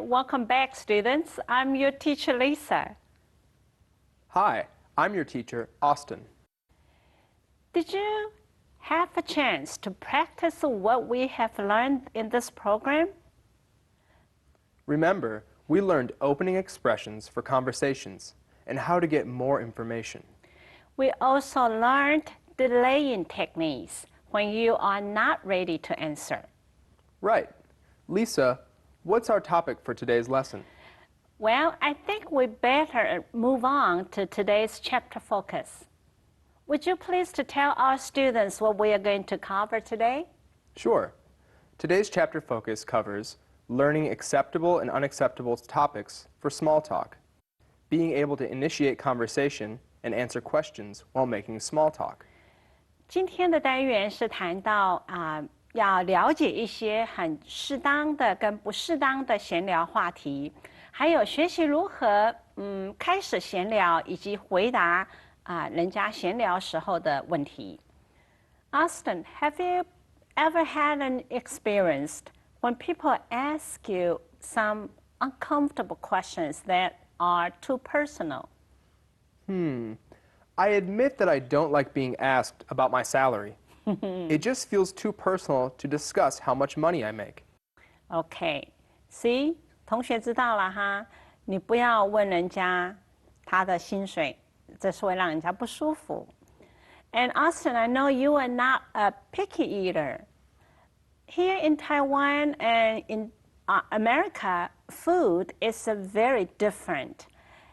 welcome back, students. I'm your teacher, Lisa. Hi, I'm your teacher, Austin. Did you have a chance to practice what we have learned in this program? Remember, we learned opening expressions for conversations and how to get more information. We also learned delaying techniques when you are not ready to answer. Right. Lisa, what's our topic for today's lesson? Well, I think we better move on to today's chapter focus. Would you please to tell our students what we are going to cover today? Sure. Today's chapter focus covers learning acceptable and unacceptable topics for small talk, being able to initiate conversation and answer questions while making small talk. 今天的单元是谈到要了解一些很适当的跟不适当的闲聊话题，还有学习如何开始闲聊以及回答人家闲聊时候的问题。Austin, have you ever had an experience when people ask you some uncomfortable questions that are too personal? I admit that I don't like being asked about my salary. It just feels too personal to discuss how much money I make. Okay, see, 同学知道了哈，你不要问人家他的薪水，这是会让人家不舒服。And Austin, I know you are not a picky eater. Here in Taiwan and in America, food is very different.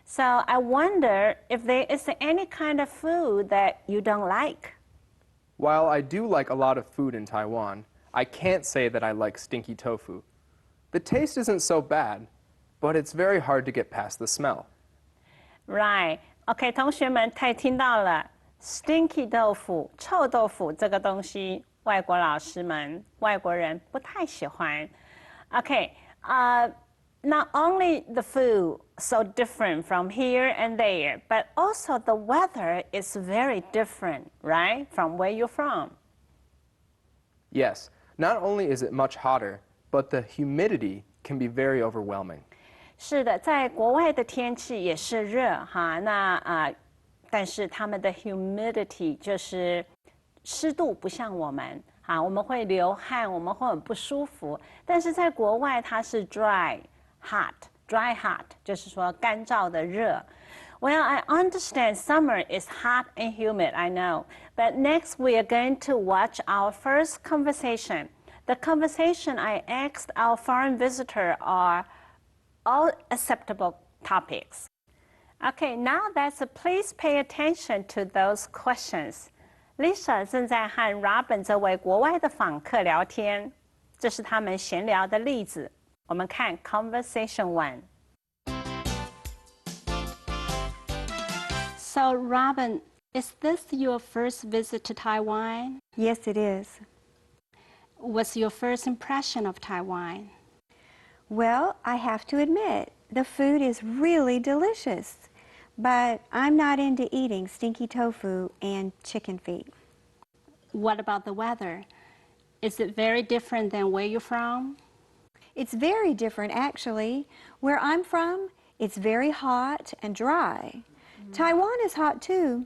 So I wonder if there is any kind of food that you don't like. While I do like a lot of food in Taiwan, I can't say that I like stinky tofu. The taste isn't so bad, but it's very hard to get past the smell. Right. OK, 同学们，可以听到了 stinky 豆腐、臭豆腐这个东西，外国老师们、外国人不太喜欢。OK, not only the food so different from here and there, but also the weather is very different, right, from where you're from. Yes, not only is it much hotter, but the humidity can be very overwhelming. 是的，在国外的天气也是热哈，但是他们的 humidity 就是湿度不像我们，我们会流汗，我们会很不舒服，但是在国外它是 dry hot 就是说干燥的热。Well, I understand summer is hot and humid, I know. But next we are going to watch our first conversation. The conversation I asked our foreign visitor are all acceptable topics. Okay, now please pay attention to those questions. Lisa 正在和 Robin 这位国外的访客聊天，这是他们闲聊的例子。我们看 Conversation 1. So, Robin, is this your first visit to Taiwan? Yes, it is. What's your first impression of Taiwan? Well, I have to admit, the food is really delicious. But I'm not into eating stinky tofu and chicken feet. What about the weather? Is it very different than where you're from? It's very different, actually. Where I'm from, it's very hot and dry. Taiwan is hot, too.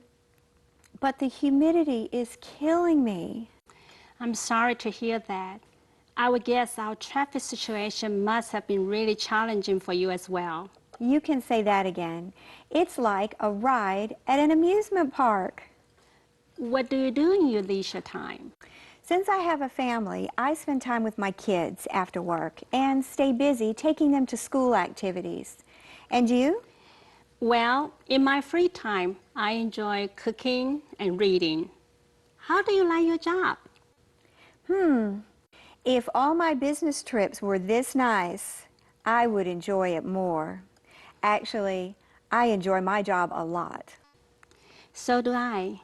But the humidity is killing me. I'm sorry to hear that. I would guess our traffic situation must have been really challenging for you as well. You can say that again. It's like a ride at an amusement park. What do you do in your leisure time? Since I have a family, I spend time with my kids after work and stay busy taking them to school activities. And you? Well, in my free time, I enjoy cooking and reading. How do you like your job? If all my business trips were this nice, I would enjoy it more. Actually, I enjoy my job a lot. So do I.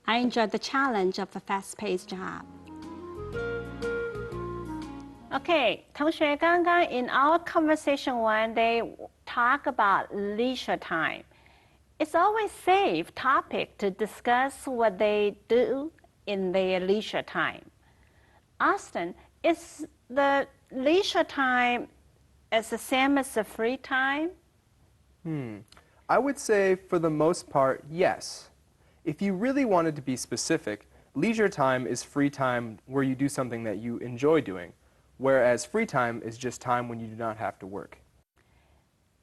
I enjoy the challenge of a fast-paced job. Okay, 同学，刚刚 in our conversation one, they talk about leisure time. It's always safe topic to discuss what they do in their leisure time. Austin, is the leisure time is the same as the free time? I would say for the most part, yes. If you really wanted to be specific, leisure time is free time where you do something that you enjoy doing, whereas free time is just time when you do not have to work.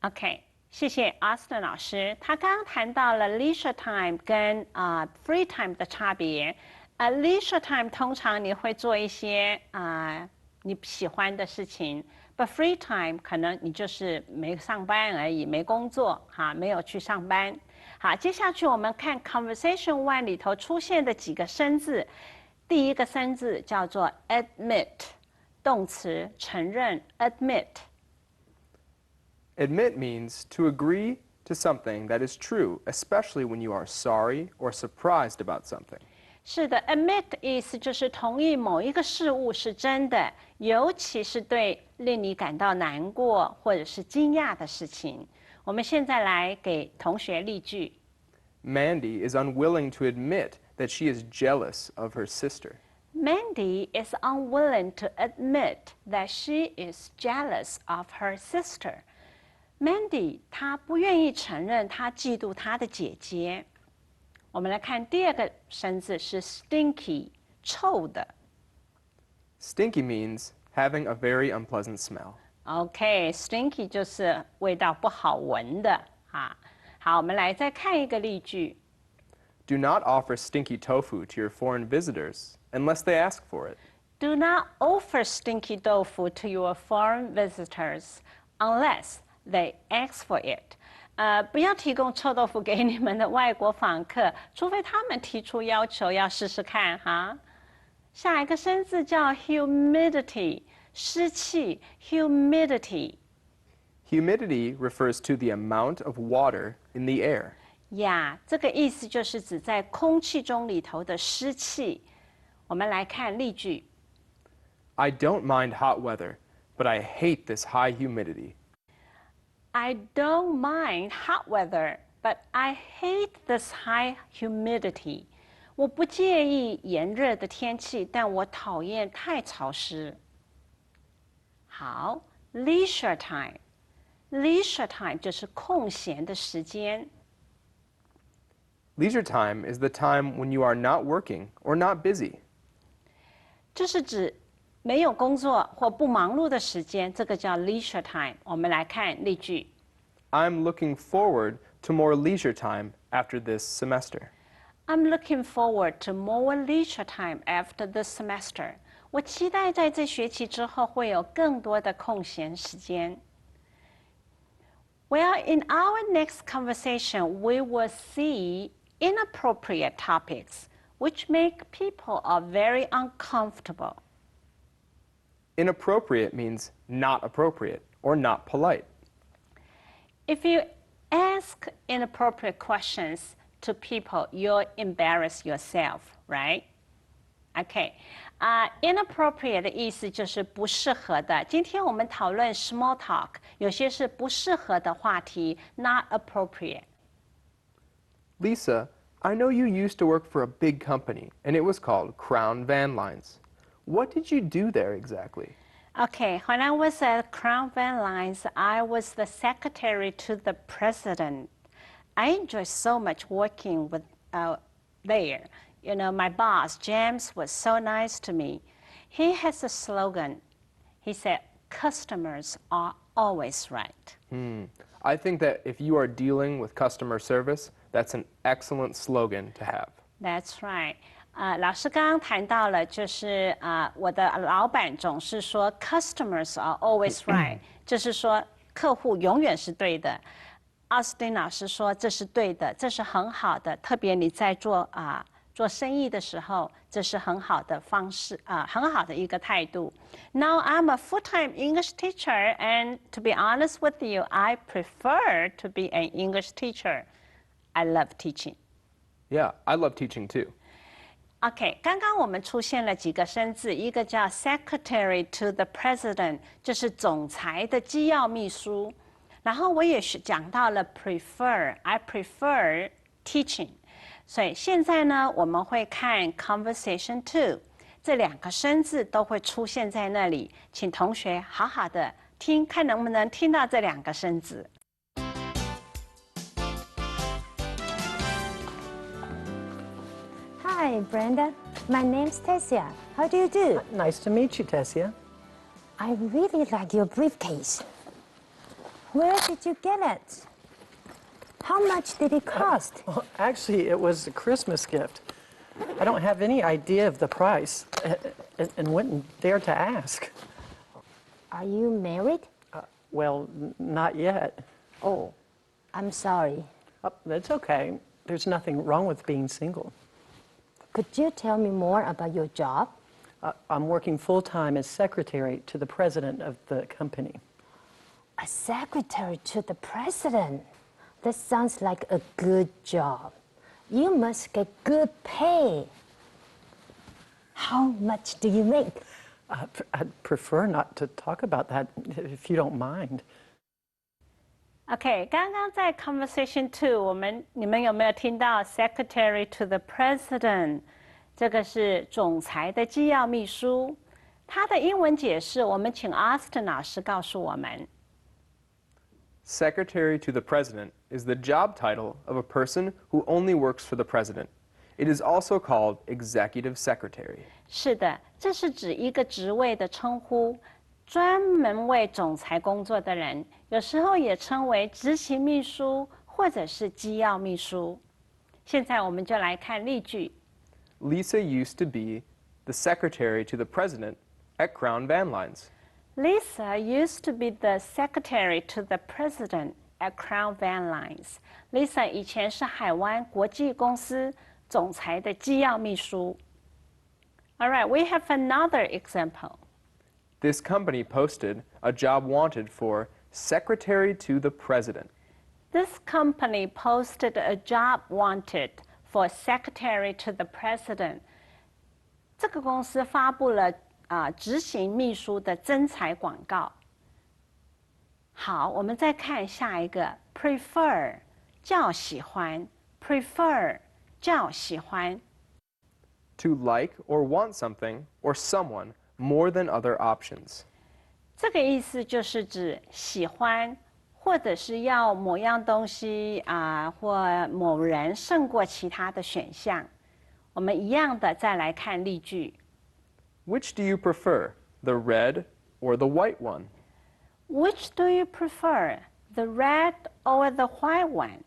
OK， 谢谢 Austin 老师。他刚刚谈到了 leisure time 跟free time 的差别。leisure time 通常你会做一些你喜欢的事情 ，but free time 可能你就是没上班而已，没工作哈，没有去上班。好，接下去我们看 Conversation One 里头出现的几个生字。第一个生字叫做 admit， 动词承认 admit。Admit means to agree to something that is true, especially when you are sorry or surprised about something. 是的 ，admit 意思就是同意某一个事物是真的，尤其是对令你感到难过或者是惊讶的事情。我们现在来给同学例句。Mandy is unwilling to admit that she is jealous of her sister. Mandy is unwilling to admit that she is jealous of her sister. Mandy 她不愿意承认她嫉妒她的姐姐。我们来看第二个生字是 stinky， 臭的。Stinky means having a very unpleasant smell. OK，stinky 就是味道不好闻的啊。好，我们来再看一个例句。Do not offer stinky tofu to your foreign visitors unless they ask for it. Do not offer stinky tofu to your foreign visitors unless they ask for it. 不要提供臭豆腐给你们的外国访客，除非他们提出要求，要试试看哈。下一个生字叫 humidity， 湿气 humidity。Humidity refers to the amount of water in the air. 呀，这个意思就是指在空气中里头的湿气。我们来看例句。I don't mind hot weather, but I hate this high humidity. I don't mind hot weather, but I hate this high humidity. 我不介意炎热的天气，但我讨厌太潮湿。好 ，leisure time。leisure time 就是空闲的时间。Leisure time is the time when you are not working or not busy. 这是指没有工作或不忙碌的时间，这个叫 leisure time。我们来看例句。I'm looking forward to more leisure time after this semester. I'm looking forward to more leisure time after this semester. 我期待在这学期之后会有更多的空闲时间。Well, in our next conversation, we will see inappropriate topics which make people are very uncomfortable. Inappropriate means not appropriate or not polite. If you ask inappropriate questions to people, you'll embarrass yourself, right? OK， inappropriate 的意思就是不适合的。今天我们讨论 small talk， 有些是不适合的话题 ，not appropriate. Lisa, I know you used to work for a big company, and it was called Crown Van Lines. What did you do there exactly? Okay, when I was at Crown Van Lines, I was the secretary to the president. I enjoyed so much working with there. You know, my boss, James, was so nice to me. He has a slogan. He said, customers are always right. I think that if you are dealing with customer service, that's an excellent slogan to have. That's right. 老师刚刚谈到了，就是我的老板总是说 customers are always right， 就是说客户永远是对的。奥斯汀老师说这是对的，这是很好的，特别你在做生意的时候，这是很好的方式很好的一个态度。Now I'm a full-time English teacher, and to be honest with you, I prefer to be an English teacher. I love teaching. Yeah, I love teaching too. OK， 刚刚我们出现了几个生字，一个叫 Secretary to the President， 就是总裁的机要秘书。然后我也是讲到了 prefer，I prefer teaching。所以现在呢，我们会看 Conversation Two， 这两个生字都会出现在那里，请同学好好的听，看能不能听到这2个生字。Hi, Brenda. My name's Tessia. How do you do? Nice to meet you, Tessia. I really like your briefcase. Where did you get it? How much did it cost? Well, actually, it was a Christmas gift. I don't have any idea of the price and wouldn't dare to ask. Are you married? Well, not yet. Oh, I'm sorry. That's okay. There's nothing wrong with being single. Could you tell me more about your job? I'm working full-time as secretary to the president of the company. A secretary to the president. That sounds like a good job. You must get good pay. How much do you make? I'd prefer not to talk about that if you don't mind. OK， 刚刚在 Conversation 2，你们有没有听到 Secretary to the President？ 这个是总裁的机要秘书。它的英文解释，我们请 Austin 老师告诉我们。Secretary to the President is the job title of a person who only works for the President. It is also called Executive Secretary. 是的，这是指一个职位的称呼，专门为总裁工作的人，有时候也称为执行秘书或者是机要秘书。现在我们就来看例句。Lisa used to be the secretary to the president at Crown Van Lines. Lisa used to be the secretary to the president at Crown Van Lines. Lisa 以前是海湾国际公司总裁的机要秘书。All right, we have another example. This company posted a job wanted for secretary to the president. This company posted a job wanted for secretary to the president. 这个公司发布了执行秘书的征才广告。好，我们再看下一个 prefer 较喜欢 prefer 较喜欢。To like or want something or someone more than other options. 这个意思就是指喜欢，或者是要某样东西或某人胜过其他的选项。我们一样的再来看例句。Which do you prefer, the red or the white one? Which do you prefer, the red or the white one?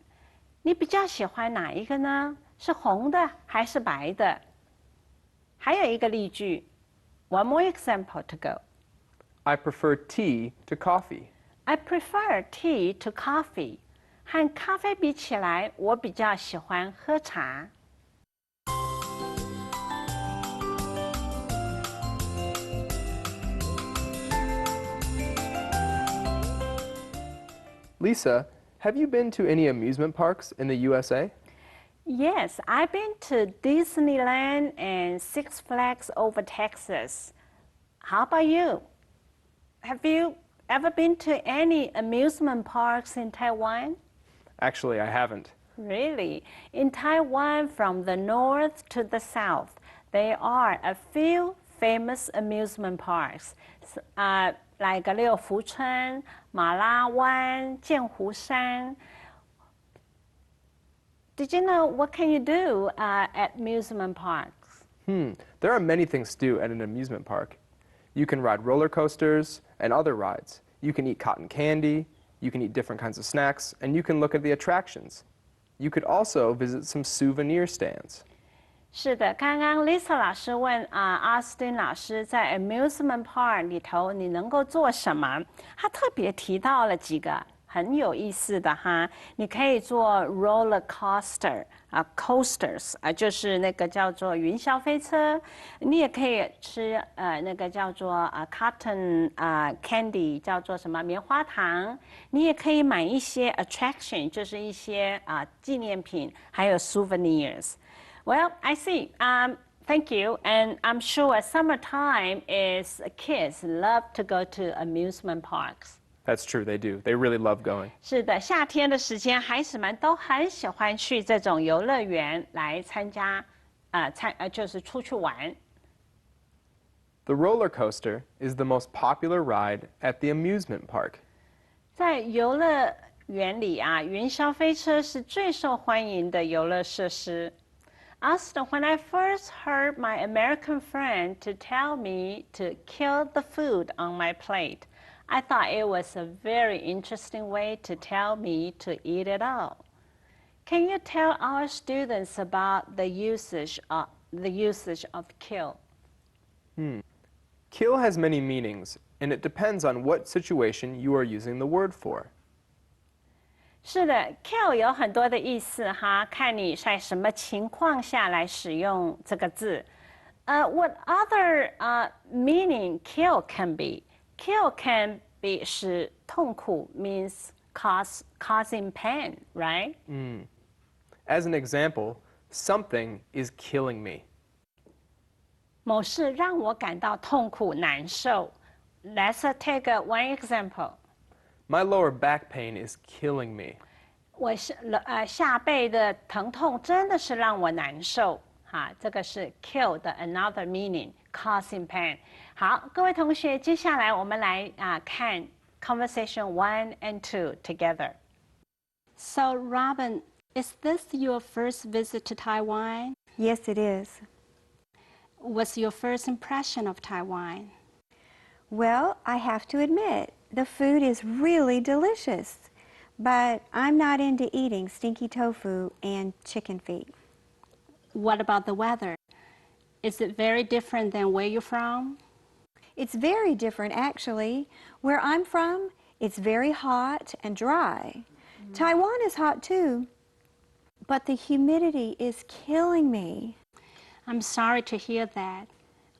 你比较喜欢哪一个呢？是红的还是白的？还有一个例句 ，One more example to go. I prefer tea to coffee. I prefer tea to coffee. 和咖啡比起来，我比较喜欢喝茶。Lisa, have you been to any amusement parks in the USA? Yes, I've been to Disneyland and Six Flags over Texas. How about you? Have you ever been to any amusement parks in Taiwan? Actually, I haven't. Really? In Taiwan, from the north to the south, there are a few famous amusement parks, like 六福村、马拉湾、剑湖山。Did you know what can you do at amusement parks? There are many things to do at an amusement park. You can ride roller coasters and other rides. You can eat cotton candy, you can eat different kinds of snacks, and you can look at the attractions. You could also visit some souvenir stands. 是的，刚刚 Lisa 老师问Austin 老师在 amusement park 里头你能够做什么？他特别提到了几个很有意思的哈，你可以坐 roller coaster coasters 就是那个叫做云霄飞车，你也可以吃那个叫做cotton candy 叫做什么棉花糖，你也可以买一些 attraction 就是一些纪念品，还有 souvenirs。Well, I see. Thank you. And I'm sure summertime is kids love to go to amusement parks. That's true, they do. They really love going. 是的，夏天的时间，孩子们都很喜欢去这种游乐园来参加，就是出去玩。The roller coaster is the most popular ride at the amusement park. 在游乐园里啊，云霄飞车是最受欢迎的游乐设施。Asked when I first heard my American friend to tell me to kill the food on my plate, I thought it was a very interesting way to tell me to eat it all. Can you tell our students about the usage of kill? Kill has many meanings, and it depends on what situation you are using the word for. 是的 ，kill 有很多的意思哈，看你在什么情况下来使用这个字。What other meaning kill can be? Kill can be 使痛苦 means causing pain, right? As an example, something is killing me. 某事让我感到痛苦难受。Let's take one example. My lower back pain is killing me. 我下背的疼痛真的是让我难受，哈，这个是 kill 的 another meaning causing pain。好，各位同学，接下来我们来看 conversation 1 and 2 together. So Robin, is this your first visit to Taiwan? Yes, it is. What's your first impression of Taiwan? Well, I have to admit, the food is really delicious, but I'm not into eating stinky tofu and chicken feet. What about the weather? Is it very different than where you're from? It's very different, actually. Where I'm from, it's very hot and dry. Taiwan is hot too, but the humidity is killing me. I'm sorry to hear that.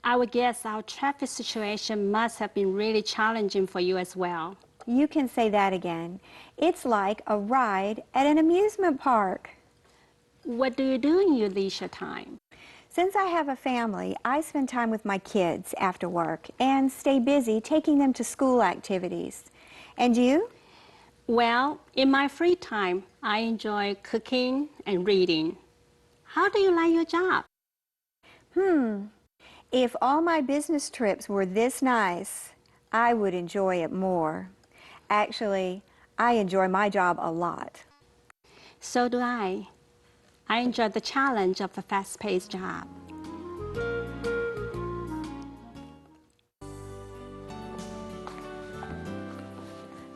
I would guess our traffic situation must have been really challenging for you as well. You can say that again. It's like a ride at an amusement park. What do you do in your leisure time? Since I have a family, I spend time with my kids after work and stay busy taking them to school activities. And you? Well, in my free time, I enjoy cooking and reading. How do you like your job? If all my business trips were this nice, I would enjoy it more. Actually, I enjoy my job a lot. So do I. I enjoy the challenge of a fast-paced job.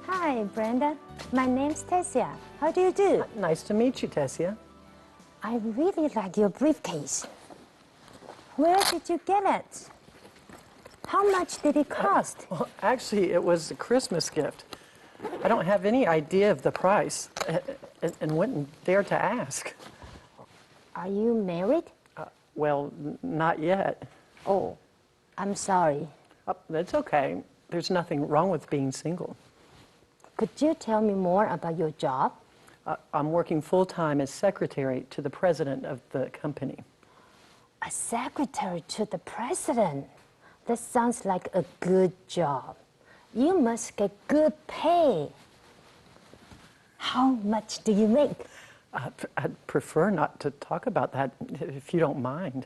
Hi, Brenda. My name's Tessia. How do you do? Nice to meet you, Tessia. I really like your briefcase. Where did you get it? How much did it cost? Well, actually, it was a Christmas gift. I don't have any idea of the price and wouldn't dare to ask. Are you married? Well, not yet. Oh, I'm sorry. That's okay. There's nothing wrong with being single. Could you tell me more about your job? I'm working full-time as secretary to the president of the company. A secretary to the president? That sounds like a good job. You must get good pay. How much do you make? I'd prefer not to talk about that if you don't mind.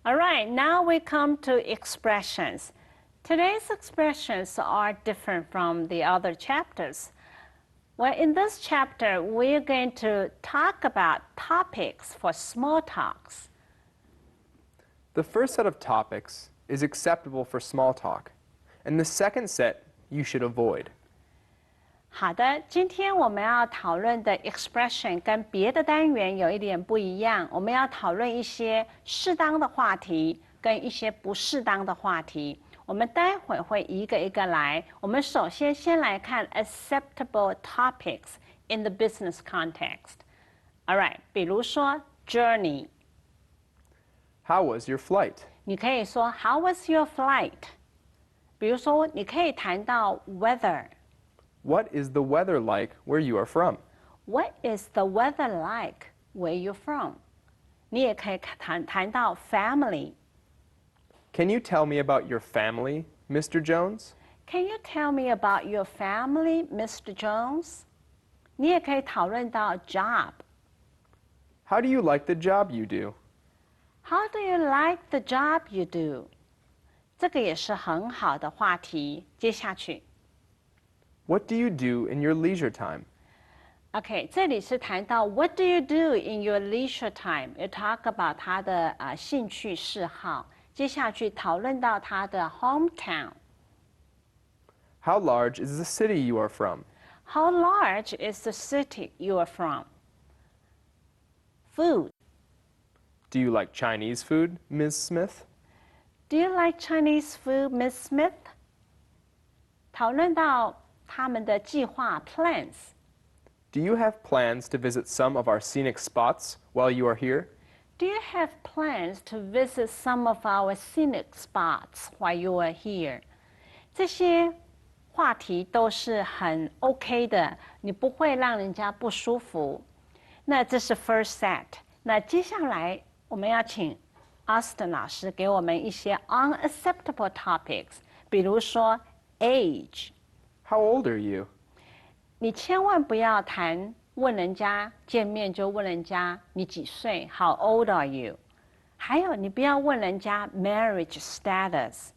All right, now we come to expressions. Today's expressions are different from the other chapters. Well, in this chapter, we're going to talk about topics for small talks. The first set of topics is acceptable for small talk, and the second set you should avoid. 好的，今天我们要讨论的 expression 跟别的单元有一点不一样，我们要讨论一些适当的话题跟一些不适当的话题。我们待会会一个一个来。我们首先先来看 acceptable topics in the business context. All right, 比如说 journey. How was your flight? 你可以说 How was your flight? 比如说，你可以谈到 weather. What is the weather like where you are from? What is the weather like where you're from? 你也可以谈到 family. Can you tell me about your family, Mr. Jones? Can you tell me about your family, Mr. Jones? 你也可以讨论到 job。 How do you like the job you do? How do you like the job you do? 这个也是很好的话题。接下去 What do you do in your leisure time? OK， 这里是谈到 What do you do in your leisure time? You talk about 他的兴趣嗜好。接下去讨论到他的 hometown。 How large is the city you are from? How large is the city you are from? Food. Do you like Chinese food, Ms. Smith? Do you like Chinese food, Miss Smith? 讨论到他们的计划 plans. Do you have plans to visit some of our scenic spots while you are here? Do you have plans to visit some of our scenic spots while you are here? 这些话题都是很 OK 的，你不会让人家不舒服。那这是 first set。那接下来我们要请 Austin 老师给我们一些 unacceptable topics， 比如说 age。 How old are you? 你千万不要谈问人家见面就问人家你几岁 How old are you? 还有你不要问人家 marriage status。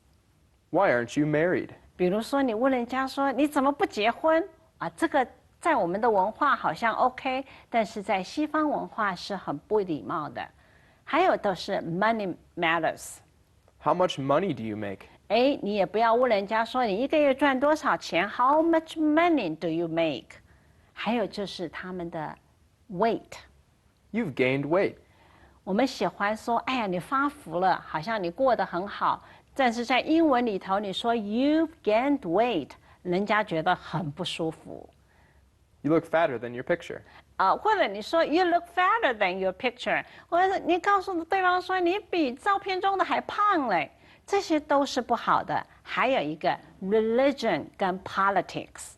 Why aren't you married? 比如说你问人家说你怎么不结婚啊？这个在我们的文化好像 OK， 但是在西方文化是很不礼貌的。还有都是 money matters。 How much money do you make? 你也不要问人家说你一个月赚多少钱 How much money do you make? 还有就是他们的 weight。 You've gained weight. 我们喜欢说哎呀你发福了，好像你过得很好，但是在英文里头你说 You've gained weight， 人家觉得很不舒服。 You look fatter than your picture. 或者你说 You look fatter than your picture， 或者你告诉对方说你比照片中的还胖嘞，这些都是不好的。还有一个 religion 跟 politics。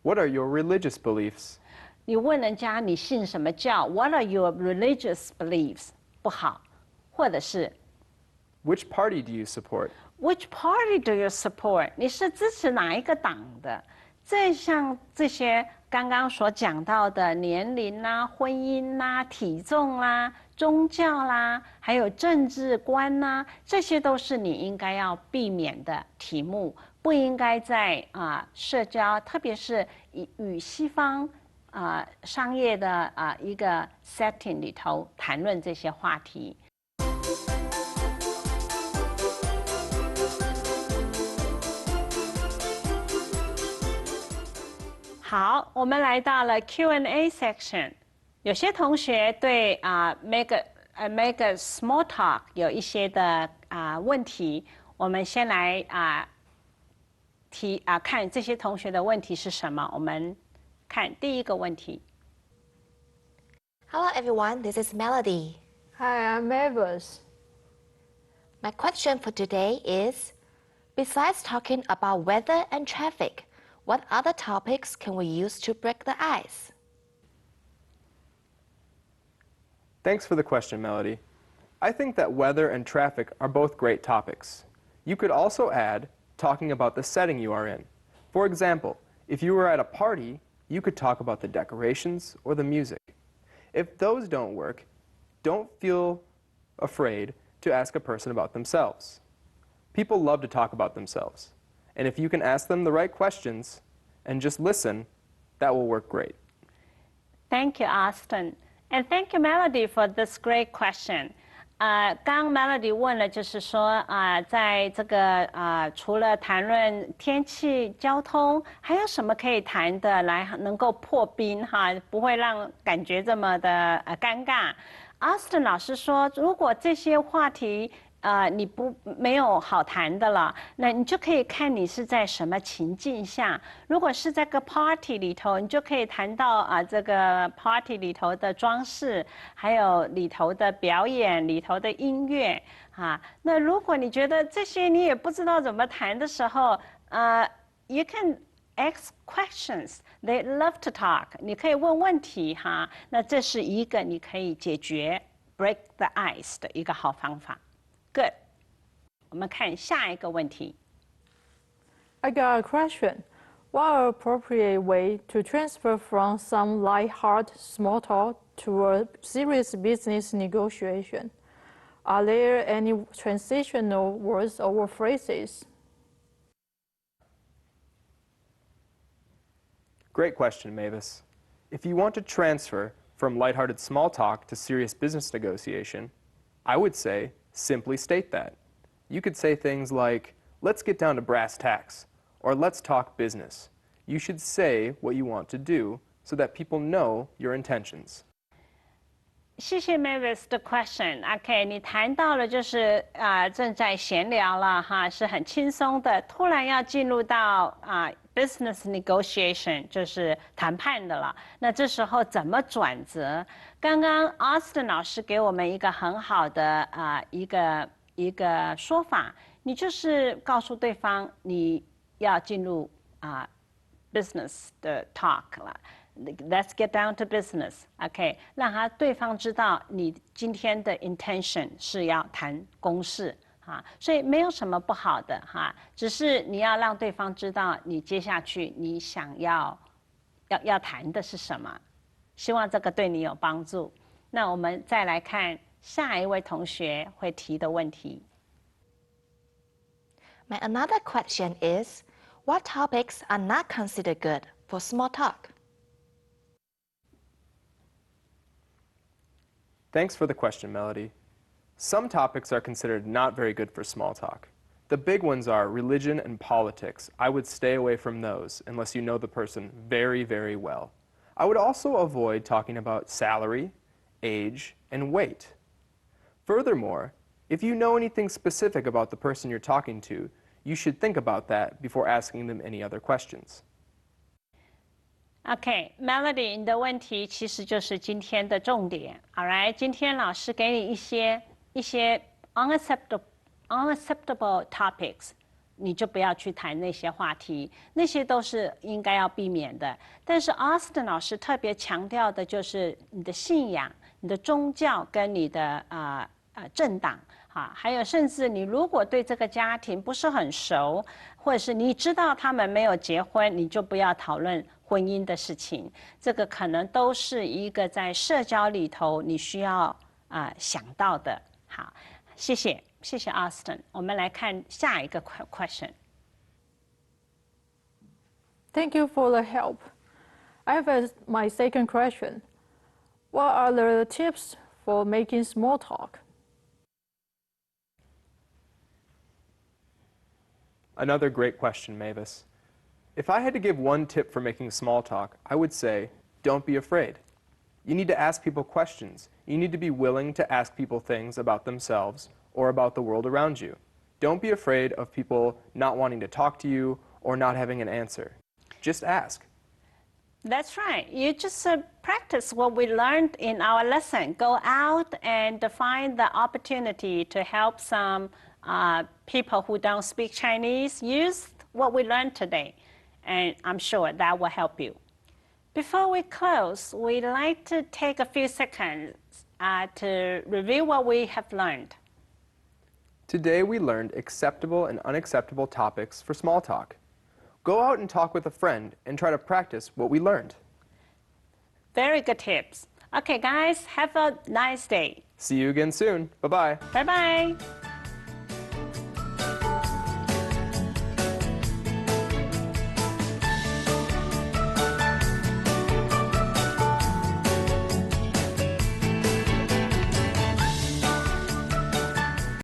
What are your religious beliefs? 你问人家你信什么教 What are your religious beliefs？ 不好。或者是 Which party do you support? Which party do you support？ 你是支持哪一个党的？像这些刚刚所讲到的年龄啦、婚姻啦、体重啦、宗教啦，还有政治观啦，这些都是你应该要避免的题目，不应该在社交，特别是与西方商业的一个 setting 里头谈论这些话题。好，我们来到了 Q&A section。有些同学对make a small talk 有一些的问题，我们先来看这些同学的问题是什么。我们看第一个问题。Hello everyone, this is Melody. Hi, I'm Mavis. My question for today is, besides talking about weather and traffic, what other topics can we use to break the ice? Thanks for the question, Melody. I think that weather and traffic are both great topics. You could also add talking about the setting you are in. For example, if you were at a party, you could talk about the decorations or the music. If those don't work, don't feel afraid to ask a person about themselves. People love to talk about themselves. And if you can ask them the right questions and just listen, that will work great. Thank you, Austin. And thank you, Melody, for this great question. 刚 Melody 问了，就是说在这个除了谈论天气、交通，还有什么可以谈的来能够破冰哈，不会让感觉这么的尴尬。Austin 老师说，如果这些话题你没有好谈的了，那你就可以看你是在什么情境下。如果是在个 party 里头，你就可以谈到这个 party 里头的装饰，还有里头的表演、里头的音乐那如果你觉得这些你也不知道怎么谈的时候you can ask questions. They love to talk. 你可以问问题那这是一个你可以解决 break the ice 的一个好方法。Good. 我们看下一个问题。 I got a question. What an appropriate way to transfer from some light-hearted small talk to a serious business negotiation? Are there any transitional words or phrases? Great question, Mavis. If you want to transfer from lighthearted small talk to serious business negotiation, I would say simply state that. You could say things like, let's get down to brass tacks, or let's talk business. You should say what you want to do so that people know your intentions. 谢谢 Mavis 的 question。OK， 你谈到了就是正在闲聊了哈，是很轻松的。突然要进入到business negotiation， 就是谈判的了。那这时候怎么转折？刚刚 Austin 老师给我们一个很好的一个说法，你就是告诉对方你要进入business 的 talk 了。Let's get down to business, OK？ 让对方知道你今天的 intention 是要谈公事所以没有什么不好的只是你要让对方知道你接下去你想要谈的是什么。希望这个对你有帮助。那我们再来看下一位同学会提的问题。My another question is, what topics are not considered good for small talk? Thanks for the question, Melody. Some topics are considered not very good for small talk. The big ones are religion and politics. I would stay away from those unless you know the person very, very well. I would also avoid talking about salary, age, and weight. Furthermore, if you know anything specific about the person you're talking to, you should think about that before asking them any other questions. OK, Melody， 你的问题其实就是今天的重点。All right， 今天老师给你一些 unacceptable topics， 你就不要去谈那些话题，那些都是应该要避免的。但是 Austin 老师特别强调的就是你的信仰、你的宗教跟你的政党。还有甚至你如果对这个家庭不是很熟，或者是你知道他们没有结婚，你就不要讨论婚姻的事情。这个可能都是一个在社交里头你需要想到的。好，谢谢 Austin。我们来看下一个 question。 Thank you for the help. I have my second question. What are the tips for making small talk? Another great question, Mavis. If I had to give one tip for making small talk, I would say, don't be afraid. You need to ask people questions. You need to be willing to ask people things about themselves or about the world around you. Don't be afraid of people not wanting to talk to you or not having an answer. Just ask. That's right. You just practice what we learned in our lesson. Go out and find the opportunity to help some people who don't speak Chinese. Use what we learned today, and I'm sure that will help you. Before we close, we'd like to take a few seconds to review what we have learned. Today we learned acceptable and unacceptable topics for small talk. Go out and talk with a friend and try to practice what we learned. Very good tips. Okay, guys, have a nice day. See you again soon. Bye-bye. Bye-bye.